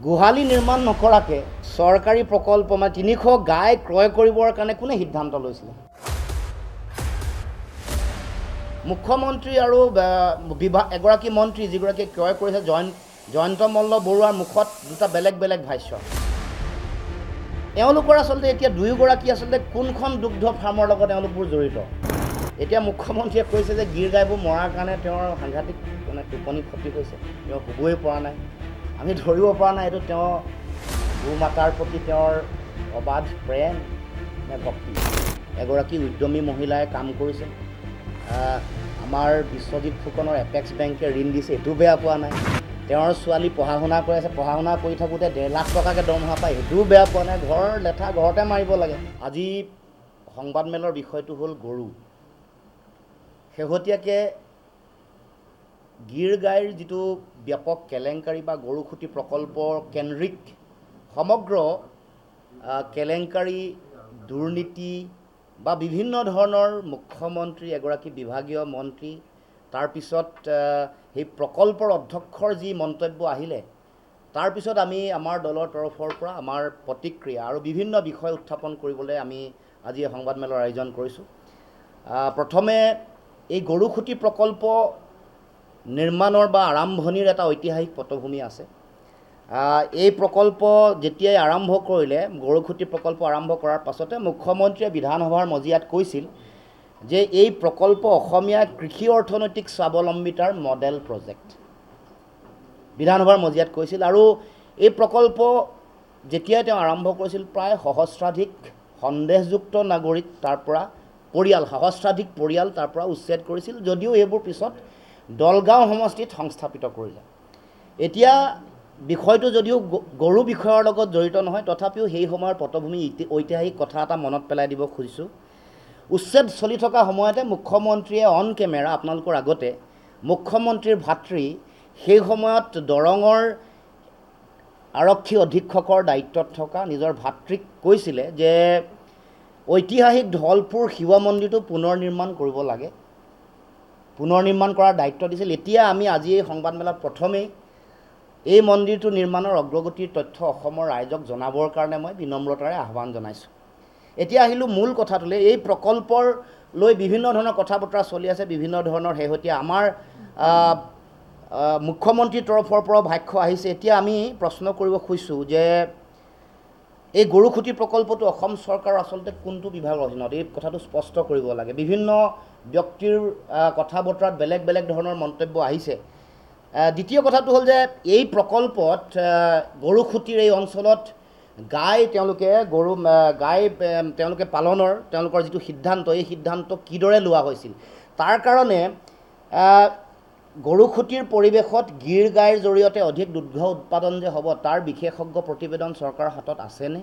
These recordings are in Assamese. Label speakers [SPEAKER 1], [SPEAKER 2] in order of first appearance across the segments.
[SPEAKER 1] গোহালি নিৰ্মাণ নকৰাকৈ চৰকাৰী প্ৰকল্প মানে ৩০০ গাই ক্ৰয় কৰিবৰ কাৰণে কোনে সিদ্ধান্ত লৈছিলে? মুখ্যমন্ত্ৰী আৰু এগৰাকী মন্ত্ৰী যিগৰাকী ক্ৰয় কৰিছে জয়ন্ত মল্ল বৰুৱাৰ মুখত দুটা বেলেগ বেলেগ ভাষ্য। এওঁলোকৰ আচলতে এতিয়া দুয়োগৰাকী আচলতে কোনখন দুগ্ধ ফাৰ্মৰ লগত এওঁলোকবোৰ জড়িত? এতিয়া মুখ্যমন্ত্ৰীয়ে কৈছে যে গিৰ গাইবোৰ মৰাৰ কাৰণে তেওঁৰ সাংঘাতিক টোপনি ক্ষতি হৈছে, তেওঁ শুবই পৰা নাই। আমি ধৰিব পৰা নাই এইটো তেওঁ গো মাতাৰ প্ৰতি তেওঁৰ অবাধ প্ৰেম নে ভক্তি। এগৰাকী উদ্যমী মহিলাই কাম কৰিছে, আমাৰ বিশ্বজিৎ ফুকনৰ এপেক্স বেংকে ঋণ দিছে, এইটো বেয়া পোৱা নাই। তেওঁৰ ছোৱালী পঢ়া শুনা কৰি আছে, পঢ়া শুনা কৰি থাকোঁতে 1.5 লাখ টকাকৈ দৰমহা পায়, সেইটোও বেয়া পোৱা নাই। ঘৰৰ লেঠা ঘৰতে মাৰিব লাগে। আজি সংবাদমেলৰ বিষয়টো হ'ল গৰু। শেহতীয়াকৈ গিৰ গাইৰ যিটো ব্যাপক কেলেংকাৰী বা গৰুখুটি প্ৰকল্প কেন্দ্ৰিক সমগ্ৰ কেলেংকাৰী, দুৰ্নীতি বা বিভিন্ন ধৰণৰ মুখ্যমন্ত্ৰী, এগৰাকী বিভাগীয় মন্ত্ৰী, তাৰপিছত সেই প্ৰকল্পৰ অধ্যক্ষৰ যি মন্তব্য আহিলে, তাৰপিছত আমি আমাৰ দলৰ তৰফৰ পৰা আমাৰ প্ৰতিক্ৰিয়া আৰু বিভিন্ন বিষয় উত্থাপন কৰিবলৈ আমি আজি সংবাদমেলৰ আয়োজন কৰিছোঁ। প্ৰথমে এই গৰুখুটি প্ৰকল্প নিৰ্মাণৰ বা আৰম্ভণিৰ এটা ঐতিহাসিক পটভূমি আছে। এই প্ৰকল্প যেতিয়াই আৰম্ভ কৰিলে, গৰুখুটি প্ৰকল্প আৰম্ভ কৰাৰ পাছতে মুখ্যমন্ত্ৰীয়ে বিধানসভাৰ মজিয়াত কৈছিল যে এই প্ৰকল্প অসমীয়া কৃষি অৰ্থনৈতিক স্বাৱলম্বিতাৰ মডেল প্ৰজেক্ট। বিধানসভাৰ মজিয়াত কৈছিল। আৰু এই প্ৰকল্প যেতিয়াই তেওঁ আৰম্ভ কৰিছিল, প্ৰায় সহস্ৰাধিক সন্দেহযুক্ত নাগৰিক তাৰ পৰা সহস্ৰাধিক পৰিয়াল তাৰ পৰা উচ্ছেদ কৰিছিল, যদিও এইবোৰ পিছত দলগাঁও সমষ্টিত সংস্থাপিত কৰিলে। এতিয়া বিষয়টো যদিও গৰু বিষয়ৰ লগত জড়িত নহয়, তথাপিও সেই সময়ৰ পটভূমি ঐতিহাসিক কথা এটা মনত পেলাই দিব খুজিছোঁ। উচ্ছেদ চলি থকা সময়তে মুখ্যমন্ত্ৰীয়ে অন কেমেৰা আপোনালোকৰ আগতে মুখ্যমন্ত্ৰীৰ ভাতৃ, সেই সময়ত দৰঙৰ আৰক্ষী অধীক্ষকৰ দায়িত্বত থকা নিজৰ ভাতৃক কৈছিলে যে ঐতিহাসিক ধলপুৰ শিৱ মন্দিৰটো পুনৰ নিৰ্মাণ কৰিব লাগে, পুনৰ নিৰ্মাণ কৰাৰ দায়িত্ব দিছিল। এতিয়া আমি আজি এই সংবাদমেলত প্ৰথমেই এই মন্দিৰটো নিৰ্মাণৰ অগ্ৰগতিৰ তথ্য অসমৰ ৰাইজক জনাবৰ কাৰণে মই বিনম্ৰতাৰে আহ্বান জনাইছোঁ। এতিয়া আহিলোঁ মূল কথাটোলৈ। এই প্ৰকল্পৰ লৈ বিভিন্ন ধৰণৰ কথা বতৰা চলি আছে, বিভিন্ন ধৰণৰ শেহতীয়া আমাৰ মুখ্যমন্ত্ৰীৰ তৰফৰ পৰাও ভাষ্য আহিছে। এতিয়া আমি প্ৰশ্ন কৰিব খুজিছোঁ যে এই গৰুখুটি প্ৰকল্পটো অসম চৰকাৰৰ আচলতে কোনটো বিভাগৰ অধীনত? এই কথাটো স্পষ্ট কৰিব লাগে। বিভিন্ন ব্যক্তিৰ কথা বতৰাত বেলেগ বেলেগ ধৰণৰ মন্তব্য আহিছে। দ্বিতীয় কথাটো হ'ল যে এই প্ৰকল্পত গৰুখুটিৰ এই অঞ্চলত গাই তেওঁলোকে পালনৰ তেওঁলোকৰ যিটো সিদ্ধান্ত, এই সিদ্ধান্ত কিদৰে লোৱা হৈছিল, তাৰ কাৰণে গৰুখুটিৰ পৰিৱেশত গিৰ গাইৰ জৰিয়তে অধিক দুগ্ধ উৎপাদন যে হ'ব, তাৰ বিশেষজ্ঞ প্ৰতিবেদন চৰকাৰৰ হাতত আছেনে?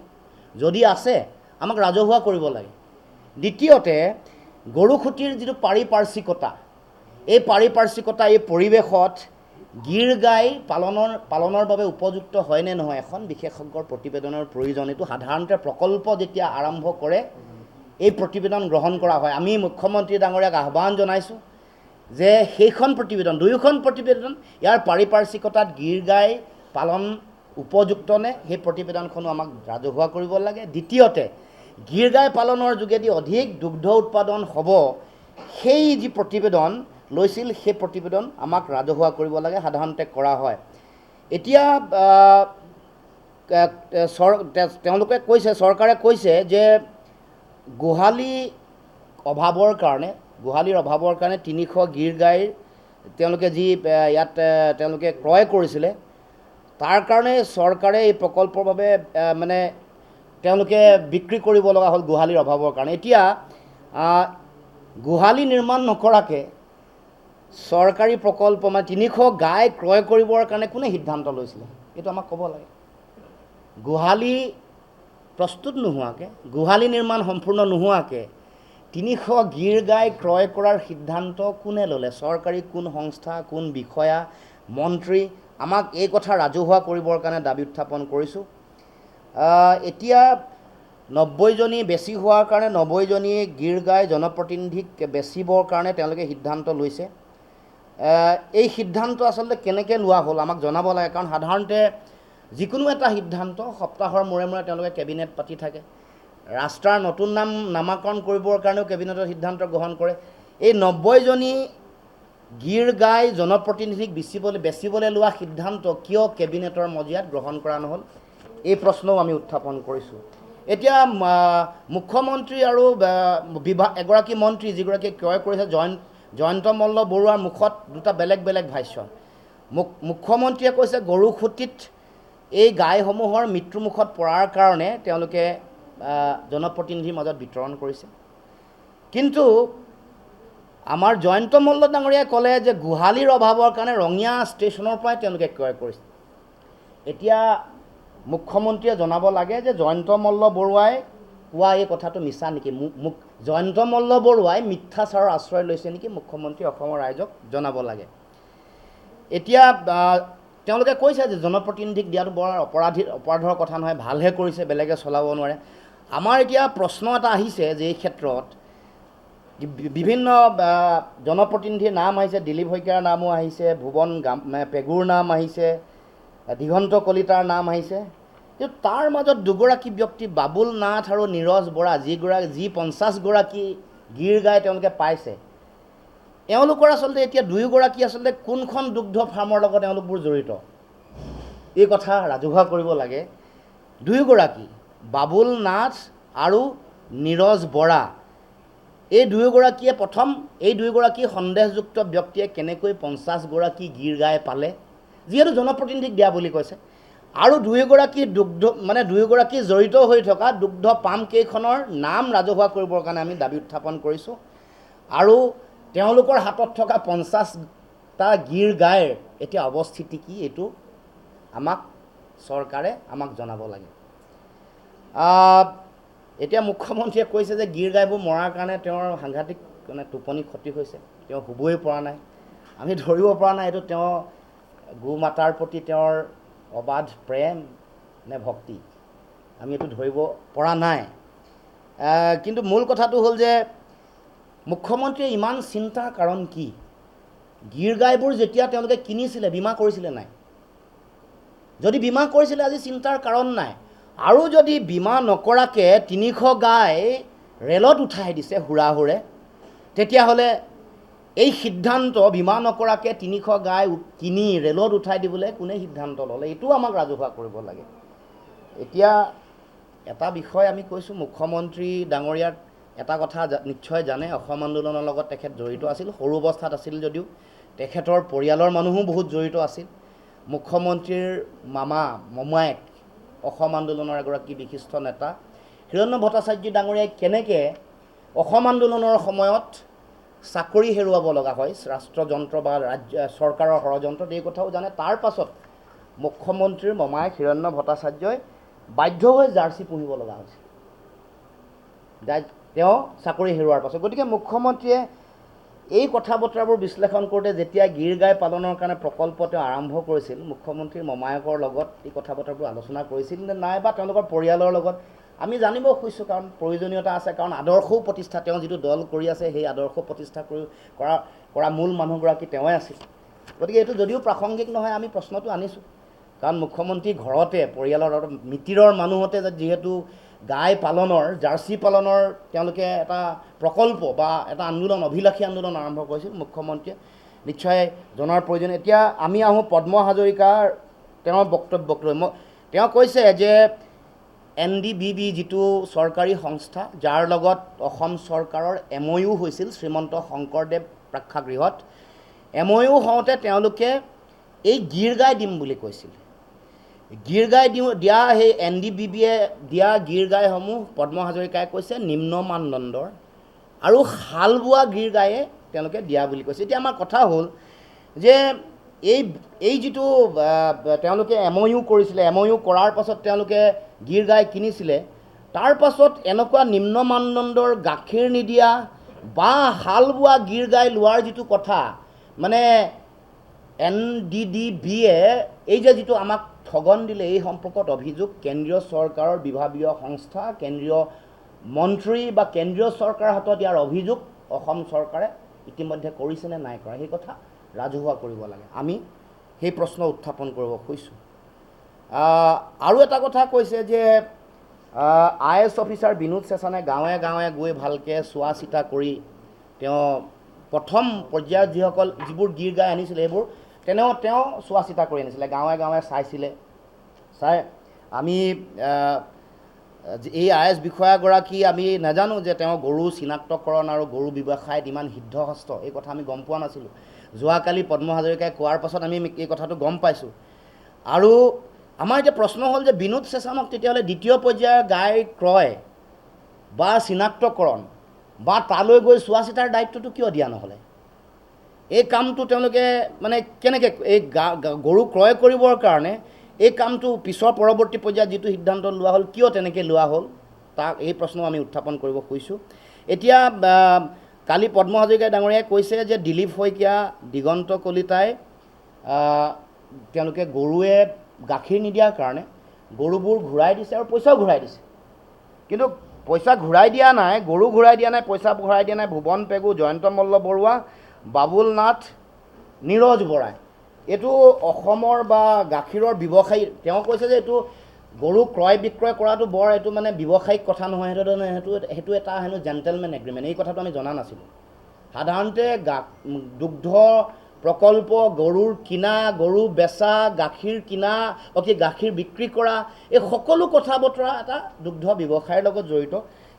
[SPEAKER 1] যদি আছে, আমাক ৰাজহুৱা কৰিব লাগে। দ্বিতীয়তে, গৰুখুটিৰ যিটো পাৰিপাৰ্শ্বিকতা, এই পাৰিপাৰ্শ্বিকতা, এই পৰিৱেশত গিৰ গাই পালনৰ বাবে উপযুক্ত হয়নে নহয়, এখন বিশেষজ্ঞৰ প্ৰতিবেদনৰ প্ৰয়োজন। এইটো সাধাৰণতে প্ৰকল্প যেতিয়া আৰম্ভ কৰে এই প্ৰতিবেদন গ্ৰহণ কৰা হয়। আমি মুখ্যমন্ত্ৰী ডাঙৰীয়াক আহ্বান জনাইছোঁ যে সেইখন প্ৰতিবেদন, দুয়োখন প্ৰতিবেদন, ইয়াৰ পাৰিপাৰ্শ্বিকতাত গিৰ গাই পালন উপযুক্ত নে, সেই প্ৰতিবেদনখনো আমাক ৰাজহুৱা কৰিব লাগে। দ্বিতীয়তে, গিৰ গাই পালনৰ যোগেদি অধিক দুগ্ধ উৎপাদন হ'ব, সেই যি প্ৰতিবেদন লৈছিল, সেই প্ৰতিবেদন আমাক ৰাজহুৱা কৰিব লাগে, সাধাৰণতে কৰা হয়। এতিয়া তেওঁলোকে কৈছে, চৰকাৰে কৈছে যে গোহালিৰ অভাৱৰ কাৰণে ৩০০ গিৰ গাইৰ তেওঁলোকে যি ইয়াত তেওঁলোকে ক্ৰয় কৰিছিলে, তাৰ কাৰণে চৰকাৰে এই প্ৰকল্পৰ বাবে তেওঁলোকে বিক্ৰী কৰিব লগা হ'ল গোহালিৰ অভাৱৰ কাৰণে। এতিয়া গোহালি নিৰ্মাণ নকৰাকৈ চৰকাৰী প্ৰকল্প ৩০০ গাই ক্ৰয় কৰিবৰ কাৰণে কোনে সিদ্ধান্ত লৈছিলে? এইটো আমাক ক'ব লাগে। গোহালি প্ৰস্তুত নোহোৱাকৈ, গোহালি নিৰ্মাণ সম্পূৰ্ণ নোহোৱাকৈ ৩০০ গিৰ গাই ক্ৰয় কৰাৰ সিদ্ধান্ত কোনে ল'লে? চৰকাৰী কোন সংস্থা, কোন বিষয়া, মন্ত্ৰী? আমাক এই কথা ৰাজহুৱা কৰিবৰ কাৰণে দাবী উত্থাপন কৰিছোঁ। এতিয়া ৯০জনী বেছি হোৱাৰ কাৰণে ৯০জনী গিৰ গাই জনপ্ৰতিনিধিক বেচিবৰ কাৰণে তেওঁলোকে সিদ্ধান্ত লৈছে। এই সিদ্ধান্ত আচলতে কেনেকৈ লোৱা হ'ল আমাক জনাব লাগে, কাৰণ সাধাৰণতে যিকোনো এটা সিদ্ধান্ত সপ্তাহৰ মূৰে মূৰে তেওঁলোকে কেবিনেট পাতি থাকে। ৰাস্তাৰ নতুন নাম নামাকৰণ কৰিবৰ কাৰণেও কেবিনেটৰ সিদ্ধান্ত গ্ৰহণ কৰে। এই 90জনী গীৰ গাই জনপ্ৰতিনিধিক বেচিবলৈ লোৱা সিদ্ধান্ত কিয় কেবিনেটৰ মজিয়াত গ্ৰহণ কৰা নহ'ল, এই প্ৰশ্নও আমি উত্থাপন কৰিছোঁ। এতিয়া মুখ্যমন্ত্ৰী আৰু এগৰাকী মন্ত্ৰী যিগৰাকীয়ে ক্ৰয় কৰিছে জয়ন্ত মল্ল বৰুৱাৰ মুখত দুটা বেলেগ বেলেগ ভাষ্য। মুখ্যমন্ত্ৰীয়ে কৈছে গৰুখুটিত এই গাইসমূহৰ মৃত্যুমুখত পৰাৰ কাৰণে তেওঁলোকে জনপ্ৰতিনিধিৰ মাজত বিতৰণ কৰিছে। কিন্তু আমাৰ জয়ন্ত মল্ল ডাঙৰীয়াই ক'লে যে গোহালিৰ অভাৱৰ কাৰণে ৰঙিয়া ষ্টেচনৰ পৰাই তেওঁলোকে ক্ৰয় কৰিছে। এতিয়া মুখ্যমন্ত্ৰীয়ে জনাব লাগে যে জয়ন্ত মল্ল বৰুৱাই কোৱা এই কথাটো মিছা নেকি, জয়ন্ত মল্ল বৰুৱাই মিথ্যাচাৰৰ আশ্ৰয় লৈছে নেকি, মুখ্যমন্ত্ৰী অসমৰ ৰাইজক জনাব লাগে। এতিয়া তেওঁলোকে কৈছে যে জনপ্ৰতিনিধিক দিয়াটো বৰ অপৰাধৰ কথা নহয়, ভালহে কৰিছে, বেলেগে চলাব নোৱাৰে। আমাৰ এতিয়া প্ৰশ্ন এটা আহিছে যে এই ক্ষেত্ৰত বিভিন্ন জনপ্ৰতিনিধিৰ নাম আহিছে, দিলীপ শইকীয়াৰ নামো আহিছে, ভুৱন পেগুৰ নাম আহিছে, দিগন্ত কলিতাৰ নাম আহিছে। কিন্তু তাৰ মাজত দুগৰাকী ব্যক্তি বাবুল নাথ আৰু নীৰজ বৰা যি 50গৰাকী গীৰ গাই তেওঁলোকে পাইছে, এওঁলোকৰ আচলতে এতিয়া দুয়োগৰাকী আচলতে কোনখন দুগ্ধ ফাৰ্মৰ লগত এওঁলোকবোৰ জড়িত, এই কথা ৰাজহুৱা কৰিব লাগে। দুয়োগৰাকী বাবুল নাথ আৰু নীৰজ বৰা, এই দুয়োগৰাকীয়ে এই দুয়োগৰাকী সন্দেহযুক্ত ব্যক্তিয়ে কেনেকৈ 50গৰাকী গীৰ গাই পালে, যিহেতু জনপ্ৰতিনিধিক দিয়া বুলি কৈছে, আৰু দুয়োগৰাকী জড়িত হৈ থকা দুগ্ধ পাম কেইখনৰ নাম ৰাজহুৱা কৰিবৰ কাৰণে আমি দাবী উত্থাপন কৰিছোঁ। আৰু তেওঁলোকৰ হাতত থকা 50টা গীৰ গাইৰ এতিয়া অৱস্থিতি কি, এইটো চৰকাৰে আমাক জনাব লাগে। এতিয়া মুখ্যমন্ত্ৰীয়ে কৈছে যে গীৰ গাইবোৰ মৰাৰ কাৰণে তেওঁৰ সাংঘাতিক টোপনি ক্ষতি হৈছে, তেওঁ শুবই পৰা নাই। আমি ধৰিব পৰা নাই এইটো তেওঁ গো মাতাৰ প্ৰতি তেওঁৰ অবাধ প্ৰেম নে ভক্তি, আমি এইটো ধৰিব পৰা নাই। কিন্তু মূল কথাটো হ'ল যে মুখ্যমন্ত্ৰীয়ে ইমান চিন্তাৰ কাৰণ কি? গীৰ গাইবোৰ যেতিয়া তেওঁলোকে কিনিছিলে বীমা কৰিছিলে নাই? যদি বীমা কৰিছিলে আজি চিন্তাৰ কাৰণ নাই। আৰু যদি বীমা নকৰাকৈ 300 গাই ৰেলত উঠাই দিছে হুৰাহুৰে, তেতিয়াহ'লে এই সিদ্ধান্ত বীমা নকৰাকৈ 300 গাই কিনি ৰেলত উঠাই দিবলৈ কোনে সিদ্ধান্ত ল'লে, এইটোও আমাক ৰাজহুৱা কৰিব লাগে। এতিয়া এটা বিষয় আমি কৈছোঁ, মুখ্যমন্ত্ৰী ডাঙৰীয়াক এটা কথা নিশ্চয় জানে, অসম আন্দোলনৰ লগত তেখেত জড়িত আছিল, সৰু অৱস্থাত আছিল যদিও তেখেতৰ পৰিয়ালৰ মানুহো বহুত জড়িত আছিল। মুখ্যমন্ত্ৰীৰ মমায়েক অসম আন্দোলনৰ এগৰাকী বিশিষ্ট নেতা হিৰণ্য ভট্টাচাৰ্য ডাঙৰীয়াই কেনেকৈ অসম আন্দোলনৰ সময়ত চাকৰি হেৰুৱাব লগা হয় ৰাষ্ট্ৰযন্ত্ৰ বা চৰকাৰৰ ষড়যন্ত্ৰত, এই কথাও জানে। তাৰ পাছত মুখ্যমন্ত্ৰীৰ মমায়েক হিৰণ্য ভট্টাচাৰ্যই বাধ্য হৈ জাৰ্চি পুহিব লগা হৈছিল তেওঁ চাকৰি হেৰুৱাৰ পাছত। গতিকে মুখ্যমন্ত্ৰীয়ে এই কথা বতৰাবোৰ বিশ্লেষণ কৰোঁতে যেতিয়া গীৰ গাই পালনৰ কাৰণে প্ৰকল্প তেওঁ আৰম্ভ কৰিছিল, মুখ্যমন্ত্ৰীৰ মমায়েকৰ লগত এই কথা বতৰাবোৰ আলোচনা কৰিছিল নে নাই, বা তেওঁলোকৰ পৰিয়ালৰ লগত আমি জানিব খুজিছোঁ, কাৰণ প্ৰয়োজনীয়তা আছে। কাৰণ আদৰ্শও প্ৰতিষ্ঠা, তেওঁ যিটো দল কৰি আছে সেই আদৰ্শ প্ৰতিষ্ঠা কৰা মূল মানুহগৰাকী তেওঁৱে আছিল। গতিকে এইটো যদিও প্ৰাসংগিক নহয়, আমি প্ৰশ্নটো আনিছোঁ, কাৰণ মুখ্যমন্ত্ৰী ঘৰতে পৰিয়ালৰ মিতিৰৰ মানুহতে যিহেতু গাই পালনৰ, জাৰ্চি পালনৰ তেওঁলোকে এটা প্ৰকল্প বা এটা আন্দোলন, অভিলাষী আন্দোলন আৰম্ভ কৰিছিল, মুখ্যমন্ত্ৰীয়ে নিশ্চয় জনাৰ প্ৰয়োজন। এতিয়া আমি আহোঁ পদ্ম হাজৰিকাৰ তেওঁৰ বক্তব্যক লৈ। তেওঁ কৈছে যে NDBB যিটো চৰকাৰী সংস্থা, যাৰ লগত অসম চৰকাৰৰ MOU হৈছিল শ্ৰীমন্ত শংকৰদেৱ প্ৰেক্ষাগৃহত, MOU হওঁতে তেওঁলোকে এই গীৰ গাই দিম বুলি কৈছিল। গীৰ গাই দিয়া সেই NDBBয়ে দিয়া গীৰ গাইসমূহ পদ্ম হাজৰিকাই কৈছে নিম্ন মানদণ্ডৰ আৰু হাল বোৱা গীৰ গায়ে তেওঁলোকে দিয়া বুলি কৈছে। এতিয়া আমাৰ কথা হ'ল যে এই যিটো তেওঁলোকে MOU কৰিছিলে, MOU কৰাৰ পাছত তেওঁলোকে গীৰ গাই কিনিছিলে, তাৰ পাছত এনেকুৱা নিম্ন মানদণ্ডৰ গাখীৰ নিদিয়া বা হাল বোৱা গীৰ গাই লোৱাৰ যিটো কথা, মানে NDDBয়ে এই যিটো আমাক ঠগন দিলে, এই সম্পৰ্কত অভিযোগ কেন্দ্ৰীয় চৰকাৰৰ বিভাগীয় সংস্থা, কেন্দ্ৰীয় মন্ত্ৰী বা কেন্দ্ৰীয় চৰকাৰৰ হাতত ইয়াৰ অভিযোগ অসম চৰকাৰে ইতিমধ্যে কৰিছেনে নাই কৰা, সেই কথা ৰাজহুৱা কৰিব লাগে। আমি সেই প্ৰশ্ন উত্থাপন কৰিব খুজিছোঁ। আৰু এটা কথা কৈছে যে IAS অফিচাৰ বিনোদ চেচানে গাঁৱে গাঁৱে গৈ ভালকৈ চোৱা চিতা কৰি তেওঁ প্ৰথম পৰ্যায়ত যিবোৰ গীৰ গাই আনিছিলে সেইবোৰ তেওঁ চোৱা চিতা কৰি আনিছিলে, গাঁৱে গাঁৱে চাইছিলে। চাই আমি এই IAS বিষয়াগৰাকী আমি নাজানো যে তেওঁ গৰু চিনাক্তকৰণ আৰু গৰু ব্যৱসায়ত ইমান সিদ্ধহস্ত, এই কথা আমি গম পোৱা নাছিলোঁ। যোৱাকালি পদ্ম হাজৰিকাই কোৱাৰ পাছত আমি এই কথাটো গম পাইছোঁ। আৰু আমাৰ এতিয়া প্ৰশ্ন হ'ল যে বিনোদ চেচানক তেতিয়াহ'লে দ্বিতীয় পৰ্যায়ৰ গাই ক্ৰয় বা চিনাক্তকৰণ বা তালৈ গৈ চোৱা চিতাৰ দায়িত্বটো কিয় দিয়া নহ'লে? এই কামটো তেওঁলোকে মানে কেনেকৈ এই গৰু ক্ৰয় কৰিবৰ কাৰণে এই কামটো পিছৰ পৰৱৰ্তী পৰ্যায়ত যিটো সিদ্ধান্ত লোৱা হ'ল কিয় তেনেকৈ লোৱা হ'ল, তাক এই প্ৰশ্ন আমি উত্থাপন কৰিব খুজিছোঁ। এতিয়া কালি পদ্ম হাজৰিকা ডাঙৰীয়াই কৈছে যে দিলীপ শইকীয়া, দিগন্ত কলিতাই তেওঁলোকে গৰুৱে গাখীৰ নিদিয়াৰ কাৰণে গৰুবোৰ ঘূৰাই দিছে আৰু পইচাও ঘূৰাই দিছে। কিন্তু পইচা ঘূৰাই দিয়া নাই, গৰু ঘূৰাই দিয়া নাই, পইচা ঘূৰাই দিয়া নাই ভুৱন পেগু, জয়ন্ত মল্ল বৰুৱা, বাবুল নাথ, নীৰজ বৰাই। এইটো অসমৰ বা গাখীৰৰ ব্যৱসায়ী, তেওঁ কৈছে যে এইটো গৰু ক্ৰয় বিক্ৰয় কৰাটো বৰ এইটো মানে ব্যৱসায়িক কথা নহয়, সেইটো এটা হেনো জেণ্টেলমেন এগ্ৰিমেণ্ট। এই কথাটো আমি জনা নাছিলোঁ। সাধাৰণতে দুগ্ধ প্ৰকল্প, গৰুৰ কিনা, গৰু বেচা, গাখীৰ কিনা, গাখীৰ বিক্ৰী কৰা, এই সকলো কথা বতৰা এটা দুগ্ধ ব্যৱসায়ৰ লগত জড়িত।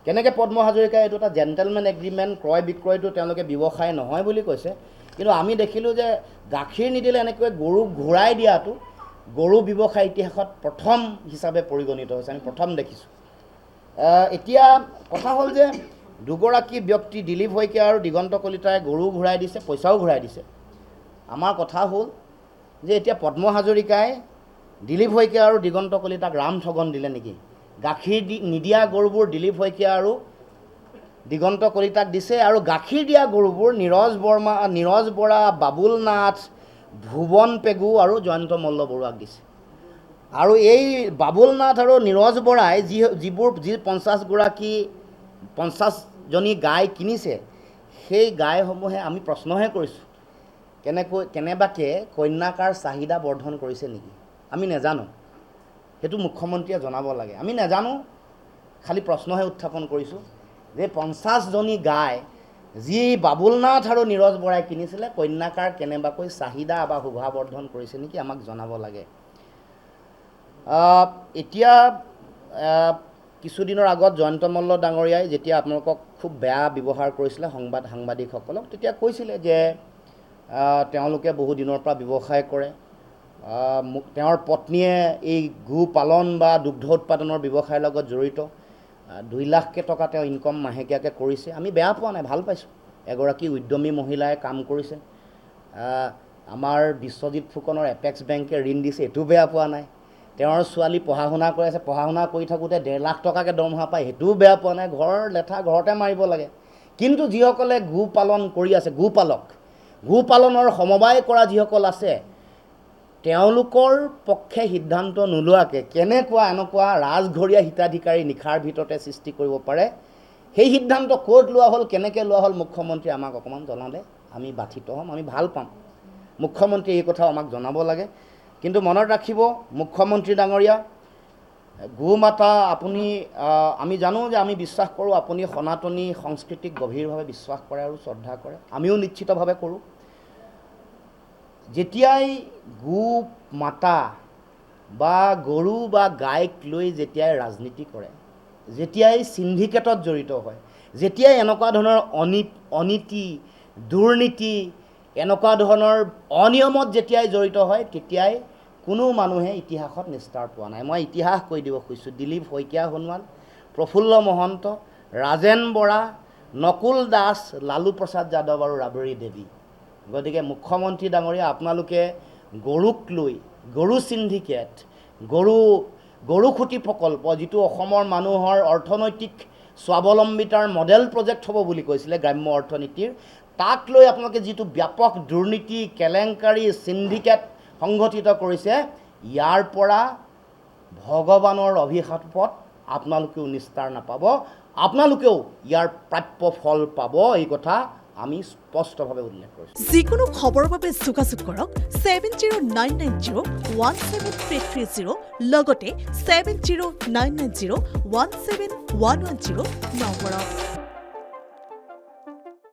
[SPEAKER 1] কেনেকৈ পদ্ম হাজৰিকাই এইটো এটা জেণ্টেলমেন এগ্ৰিমেণ্ট, ক্ৰয় বিক্ৰয়টো তেওঁলোকে ব্যৱসায় নহয় বুলি কৈছে। কিন্তু আমি দেখিলোঁ যে গাখীৰ নিদিলে এনেকৈ গৰু ঘূৰাই দিয়াটো গৰু ব্যৱসায় ইতিহাসত প্ৰথম হিচাপে পৰিগণিত হৈছে, আমি প্ৰথম দেখিছোঁ। এতিয়া কথা হ'ল যে দুগৰাকী ব্যক্তি দিলীপ শইকীয়া আৰু দিগন্ত কলিতাই গৰু ঘূৰাই দিছে, পইচাও ঘূৰাই দিছে। আমাৰ কথা হ'ল যে এতিয়া পদ্ম হাজৰিকাই দিলীপ শইকীয়া আৰু দিগন্ত কলিতাক ৰাম ঠগন দিলে নেকি? গাখীৰ নিদিয়া গৰুবোৰ দিলীপ শইকীয়া আৰু দিগন্ত কলিতাক দিছে আৰু গাখীৰ দিয়া গৰুবোৰ নীৰজ বৰা, বাবুল নাথ, ভুৱন পেগু আৰু জয়ন্ত মল্ল বৰুৱাক দিছে। আৰু এই বাবুল নাথ আৰু নীৰজ বৰাই যি 50জনী গাই কিনিছে, সেই গাইসমূহে আমি প্ৰশ্নহে কৰিছোঁ কেনেবাকৈ কন্যাকাৰ চাহিদা বৰ্ধন কৰিছে নেকি? আমি নাজানো, সেইটো মুখ্যমন্ত্ৰীয়ে জনাব লাগে। আমি নাজানো, খালি প্ৰশ্নহে উত্থাপন কৰিছোঁ যে 50জনী গাই যি বাবুল নাথ আৰু নীৰজ বৰাই কিনিছিলে, কন্যাকাৰ কেনেবাকৈ চাহিদা বা শোভাবৰ্ধন কৰিছে নেকি, আমাক জনাব লাগে। এতিয়া কিছুদিনৰ আগত জয়ন্ত মল্ল ডাঙৰীয়াই যেতিয়া আপোনালোকক খুব বেয়া ব্যৱহাৰ কৰিছিলে সাংবাদিকসকলক, তেতিয়া কৈছিলে যে তেওঁলোকে বহু দিনৰ পৰা ব্যৱসায় কৰে, তেওঁৰ পত্নীয়ে এই গো পালন বা দুগ্ধ উৎপাদনৰ ব্যৱসায়ৰ লগত জড়িত, 2 লাখ টকা তেওঁ ইনকম মাহেকীয়াকৈ কৰিছে। আমি বেয়া পোৱা নাই, ভাল পাইছোঁ। এগৰাকী উদ্যমী মহিলাই কাম কৰিছে। আমাৰ বিশ্বজিৎ ফুকনৰ এপেক্স বেংকে ঋণ দিছে, এইটো বেয়া পোৱা নাই। তেওঁৰ ছোৱালী পঢ়া শুনা কৰি আছে, পঢ়া শুনা কৰি থাকোঁতে 1.5 লাখ টকাকৈ দৰমহা পায়, সেইটোও বেয়া পোৱা নাই। ঘৰৰ লেঠা ঘৰতে মাৰিব লাগে। কিন্তু যিসকলে গো পালন কৰি আছে, গো পালনৰ সমবায় কৰা যিসকল আছে, তেওঁলোকৰ পক্ষে সিদ্ধান্ত নোলোৱাকৈ এনেকুৱা ৰাজঘৰীয়া হিতাধিকাৰী নিশাৰ ভিতৰতে সৃষ্টি কৰিব পাৰে, সেই সিদ্ধান্ত ক'ত লোৱা হ'ল, কেনেকৈ লোৱা হ'ল, মুখ্যমন্ত্ৰী আমাক অকণমান জনালে আমি বাধিত হ'ম, আমি ভাল পাম। মুখ্যমন্ত্ৰীয়ে এই কথা আমাক জনাব লাগে। কিন্তু মনত ৰাখিব মুখ্যমন্ত্ৰী ডাঙৰীয়া, গো মাতা আপুনি, আমি জানো যে আমি বিশ্বাস কৰোঁ আপুনি সনাতনী সংস্কৃতিক গভীৰভাৱে বিশ্বাস কৰে আৰু শ্ৰদ্ধা কৰে, আমিও নিশ্চিতভাৱে কৰোঁ। যেতিয়াই গো মাতা বা গৰু বা গাইক লৈ যেতিয়াই ৰাজনীতি কৰে, যেতিয়াই সিন্ডিকেটত জড়িত হয়, যেতিয়াই এনেকুৱা ধৰণৰ অনীতি, দুৰ্নীতি, এনেকুৱা ধৰণৰ অনিয়মত যেতিয়াই জড়িত হয়, তেতিয়াই কোনো মানুহে ইতিহাসত নিস্তাৰ পোৱা নাই। মই ইতিহাস কৈ দিব খুজিছোঁ। দিলীপ শইকীয়া সোণোৱাল, প্ৰফুল্ল মহন্ত, ৰাজেন বৰা, নকুল দাস, লালু প্ৰসাদ যাদৱ আৰু ৰাবৰী দেৱী। গতিকে মুখ্যমন্ত্ৰী ডাঙৰীয়া, আপোনালোকে গৰুক লৈ, গৰু সিন্ডিকেট, গৰুখুটি প্ৰকল্প, যিটো অসমৰ মানুহৰ অৰ্থনৈতিক স্বাৱলম্বিতাৰ মডেল প্ৰজেক্ট হ'ব বুলি কৈছিলে গ্ৰাম্য অৰ্থনীতিৰ, তাক লৈ আপোনালোকে যিটো ব্যাপক দুৰ্নীতি, কেলেংকাৰী, সিন্ডিকেট সংগঠিত কৰিছে, ইয়াৰ পৰা ভগৱানৰ অভিশাপত আপোনালোকেও নিস্তাৰ নাপাব, আপোনালোকেও ইয়াৰ প্ৰাপ্য ফল পাব, এই কথা আমি স্পষ্টভাৱে উল্লেখ কৰিছোঁ।
[SPEAKER 2] যিকোনো খবৰৰ বাবে যোগাযোগ কৰক 7099017330 লগতে 7099017110 নম্বৰত।